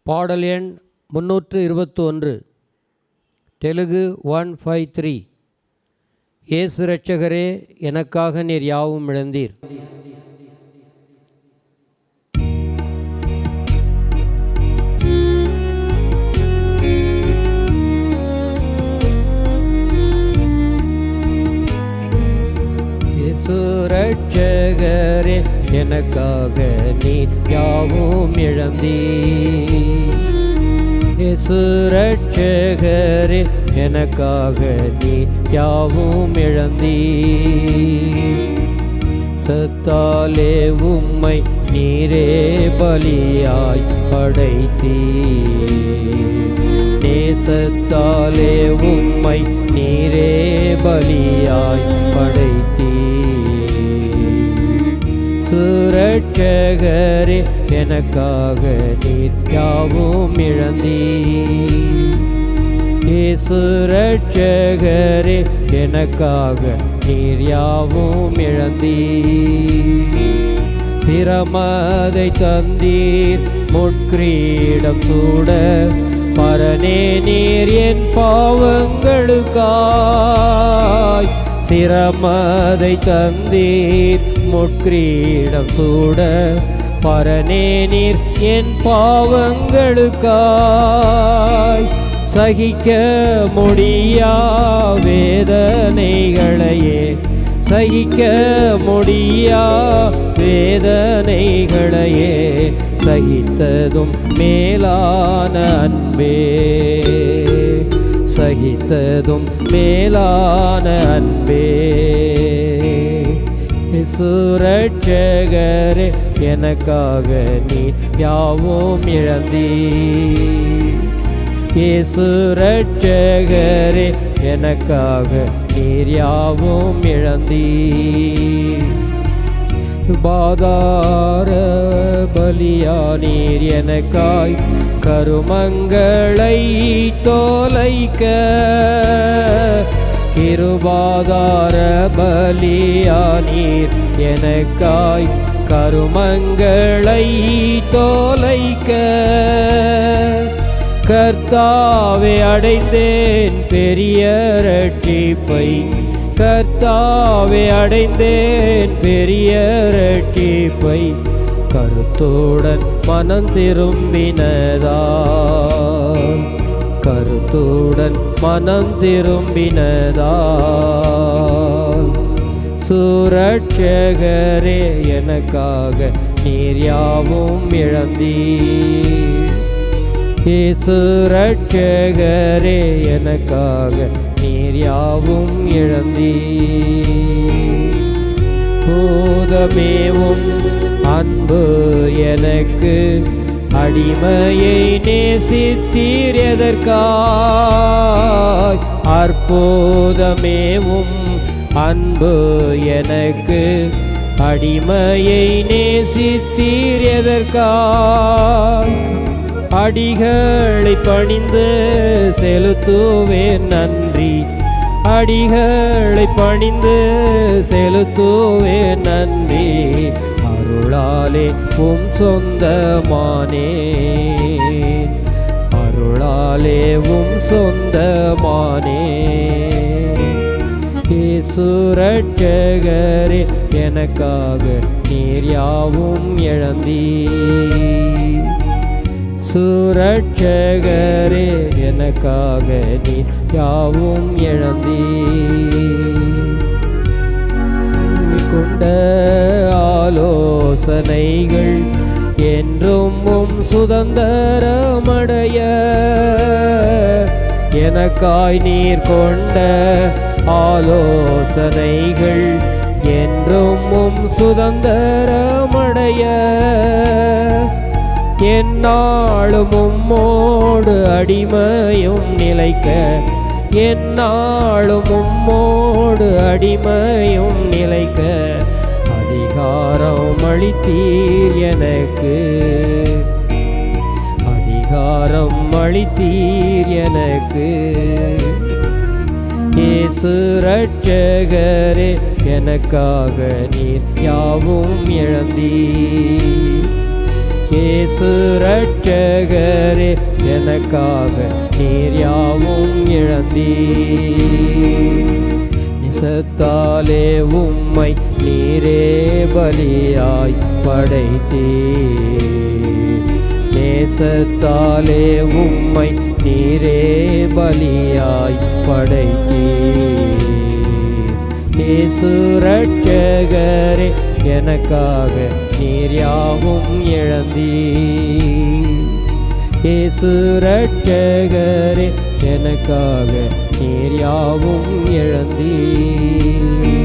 பாடல் எண் 321, தெலுங்கு 153. இயேசு இரட்சகரே, எனக்காக நீர் யாவும் இழந்தீர். இயேசு இரட்சகரே, எனக்காக நீர் யாவும் இழந்தீர். இயேசு இரட்சகரே, எனக்காக நீர் யாவும் இழந்தீர். சத்தாலே உம்மை நீரே பலியாய் படைத்தீர். நேசத்தாலே உம்மை நீரே பலியாய் படைத்தீர். இரட்சகரே, எனக்காக நீர் யாவும் இழந்தீர். இயேசு இரட்சகரே, எனக்காக நீர் யாவும் இழந்தீர். சிரமதை தந்தீர், முட்கிரீடம் சூட பரனே நீர் என் பாவங்களுக்காய். சிரமதை தந்தீர், முட்கிரீடம் சூட பரனே நீர் என் பாவங்களுக்காய். சகிக்க முடியா வேதனைகளையே, சகிக்க முடியா வேதனைகளையே சகித்ததும் மேலான அன்பே, சகித்ததும் மேலான அன்பே. இயேசு இரட்சகரே, எனக்காக நீர் யாவும் இழந்தீர். இயேசு இரட்சகரே, எனக்காக நீர் யாவும் இழந்தீர். பாதார பலியா நீர் எனக்காய் கருமங்களை தோலைக்க. கிருபாதார பலியா நீர் எனக்காய் கருமங்களை தோலைக்க. கர்த்தாவே, அடைந்தேன் பெரிய இரட்சிப்பை. கர்த்தாவே, அடைந்தேன் பெரிய இரட்சிப்பை. கருத்துடன் மனம் திரும்பினதால், கருத்துடன் மனம் திரும்பினதால். இரட்சகரே, எனக்காக நீர் யாவும் இழந்தீர். இயேசு இரட்சகரே, எனக்காக நீர் யாவும் இழந்தீர். போதமேவும் அன்பு எனக்கு, அடிமையை நேசித்தீர் எதற்காய். அற்புதமேவும் அன்பு எனக்கு, அடிமையை நேசித்தீர் எதற்காய். அடிகளை பணிந்து செலுத்துவேன் நன்றி, அடிகளை பணிந்து செலுத்துவேன் நன்றி. அருளாலே உம் சொந்தமானேன், அருளாலே உம் சொந்தமானேன். இயேசு இரட்சகரே, எனக்காக நீர் யாவும் இழந்தீர். இரட்சகரே, எனக்காக நீர் யாவும் இழந்தீர். கொண்ட ஆலோசனைகள் என்றும் உம் சுதந்திரமடைய. எனக்காய் நீர் கொண்ட ஆலோசனைகள் என்றும் உம் சுதந்திரமடைய. எந்நாளும் உம்மோடு அடிமையும் நிலைக்க, எந்நாளும் உம்மோடு அடிமையும் நிலைக்க. அதிகாரம் அளித்தீர் எனக்கு, அதிகாரம் அளித்தீர் எனக்கு. இயேசு இரட்சகரே, எனக்காக நீர் யாவும் இழந்தீர். இயேசு இரட்சகரே எனக்காக நீர் யாவும் இழந்தீர். நேசத்தாலே உம்மை நீரே பலியாய் படைத்தீர். நேசத்தாலே உம்மை நீரே பலியாய் படைத்தீர். இயேசு இரட்சகரே எனக்காக நீர் யாவும் இழந்தீர். இயேசு இரட்சகரே எனக்காக நீர் யாவும் இழந்தீர்.